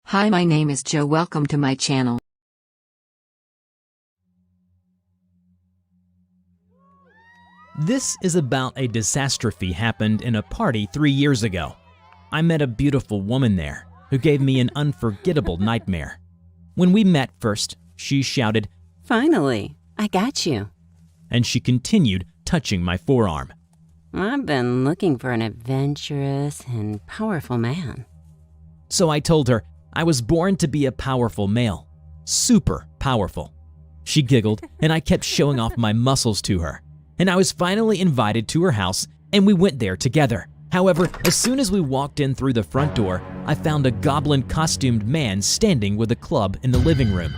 Hi, my name is Joe. Welcome to my channel. This is about a disastrophe happened in a party 3 years ago. I met a beautiful woman there who gave me an unforgettable nightmare. When we met first, she shouted, "Finally, I got you." and she continued touching my forearm. I've been looking for an adventurous and powerful man. So I told her I was born to be a powerful male, super powerful. She giggled and I kept showing off my muscles to her, and I was finally invited to her house and we went there together. However, as soon as we walked in through the front door, I found a goblin-costumed man standing with a club in the living room.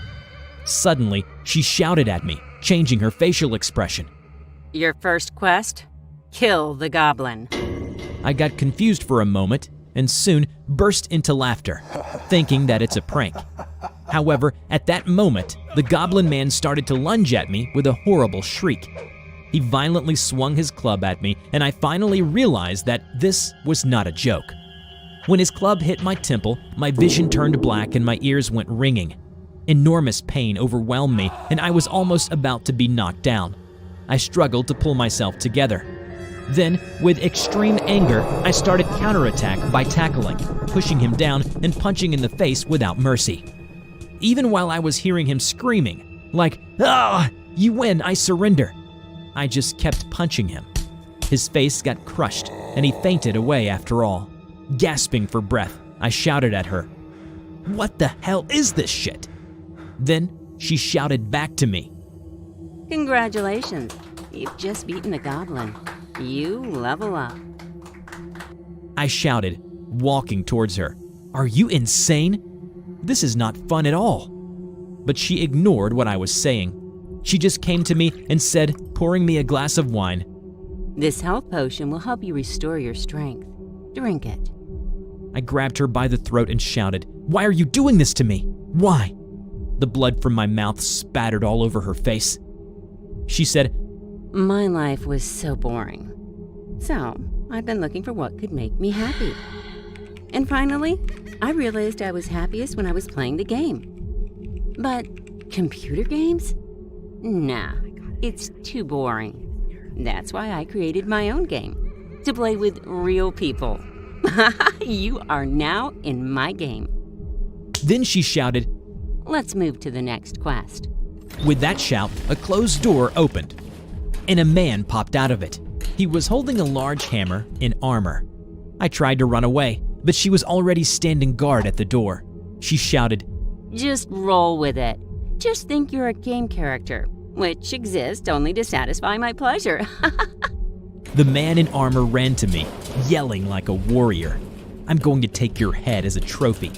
Suddenly, she shouted at me, changing her facial expression. Your first quest? Kill the goblin. I got confused for a moment and soon burst into laughter, thinking that it's a prank. However, at that moment, the goblin man started to lunge at me with a horrible shriek. He violently swung his club at me, and I finally realized that this was not a joke. When his club hit my temple, my vision turned black and my ears went ringing. Enormous pain overwhelmed me, and I was almost about to be knocked down. I struggled to pull myself together. Then, with extreme anger, I started counterattack by tackling, pushing him down, and punching in the face without mercy. Even while I was hearing him screaming, like, "Ah, you win, I surrender," I just kept punching him. His face got crushed, and he fainted away after all. Gasping for breath, I shouted at her, "What the hell is this shit?" Then she shouted back to me, Congratulations, you've just beaten a goblin. You level up. I shouted, walking towards her, "Are you insane? This is not fun at all." But she ignored what I was saying. She just came to me and said, pouring me a glass of wine, This health potion will help you restore your strength. Drink it. I grabbed her by the throat and shouted, "Why are you doing this to me? Why?" The blood from my mouth spattered all over her face. She said, My life was so boring. So, I've been looking for what could make me happy. And finally, I realized I was happiest when I was playing the game. But computer games? Nah, it's too boring. That's why I created my own game, to play with real people. You are now in my game. Then she shouted. Let's move to the next quest. With that shout, a closed door opened, and a man popped out of it. He was holding a large hammer in armor. I tried to run away, but she was already standing guard at the door. She shouted, Just roll with it. Just think you're a game character, which exists only to satisfy my pleasure. The man in armor ran to me, yelling like a warrior, "I'm going to take your head as a trophy."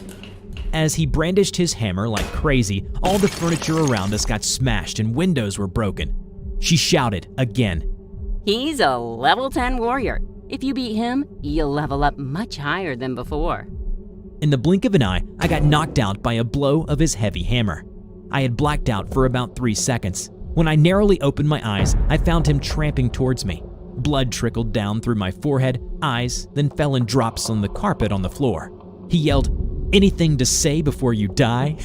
As he brandished his hammer like crazy, all the furniture around us got smashed and windows were broken. She shouted again, He's a level 10 warrior. If you beat him, you'll level up much higher than before. In the blink of an eye, I got knocked out by a blow of his heavy hammer. I had blacked out for about 3 seconds. When I narrowly opened my eyes, I found him tramping towards me. Blood trickled down through my forehead, eyes, then fell in drops on the carpet on the floor. He yelled, "Anything to say before you die?"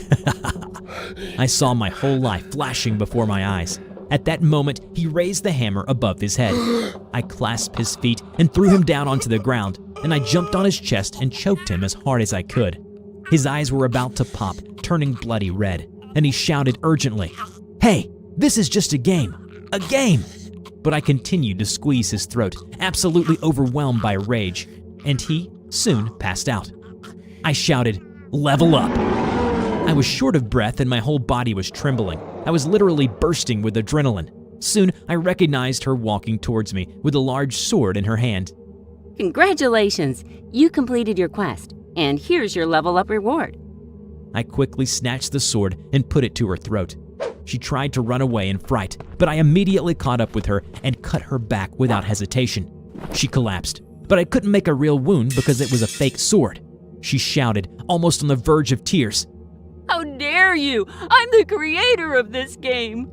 I saw my whole life flashing before my eyes. At that moment, he raised the hammer above his head. I clasped his feet and threw him down onto the ground, and I jumped on his chest and choked him as hard as I could. His eyes were about to pop, turning bloody red, and he shouted urgently, "Hey, this is just a game! A game!" But I continued to squeeze his throat, absolutely overwhelmed by rage, and he soon passed out. I shouted, "Level up!" I was short of breath and my whole body was trembling. I was literally bursting with adrenaline. Soon, I recognized her walking towards me with a large sword in her hand. Congratulations! You completed your quest, and here's your level up reward. I quickly snatched the sword and put it to her throat. She tried to run away in fright, but I immediately caught up with her and cut her back without hesitation. She collapsed, but I couldn't make a real wound because it was a fake sword. She shouted, almost on the verge of tears, How dare you! I'm the creator of this game!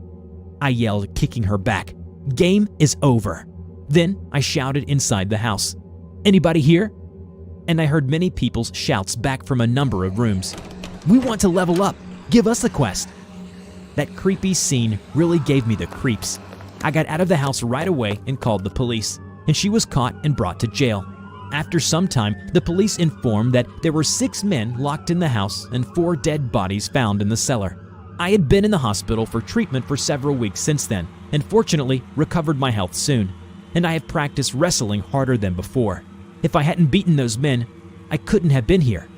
I yelled, kicking her back. "Game is over." Then I shouted inside the house, "Anybody here?" And I heard many people's shouts back from a number of rooms. We want to level up. Give us a quest." That creepy scene really gave me the creeps. I got out of the house right away and called the police, and she was caught and brought to jail. After some time, the police informed that there were 6 men locked in the house and 4 dead bodies found in the cellar. I had been in the hospital for treatment for several weeks since then, and fortunately recovered my health soon. And I have practiced wrestling harder than before. If I hadn't beaten those men, I couldn't have been here.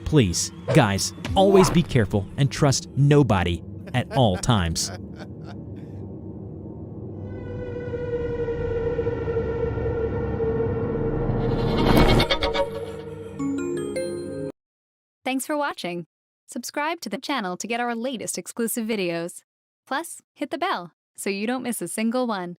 Please, guys, always be careful and trust nobody at all times. Thanks for watching. Subscribe to the channel to get our latest exclusive videos. Plus, hit the bell so you don't miss a single one.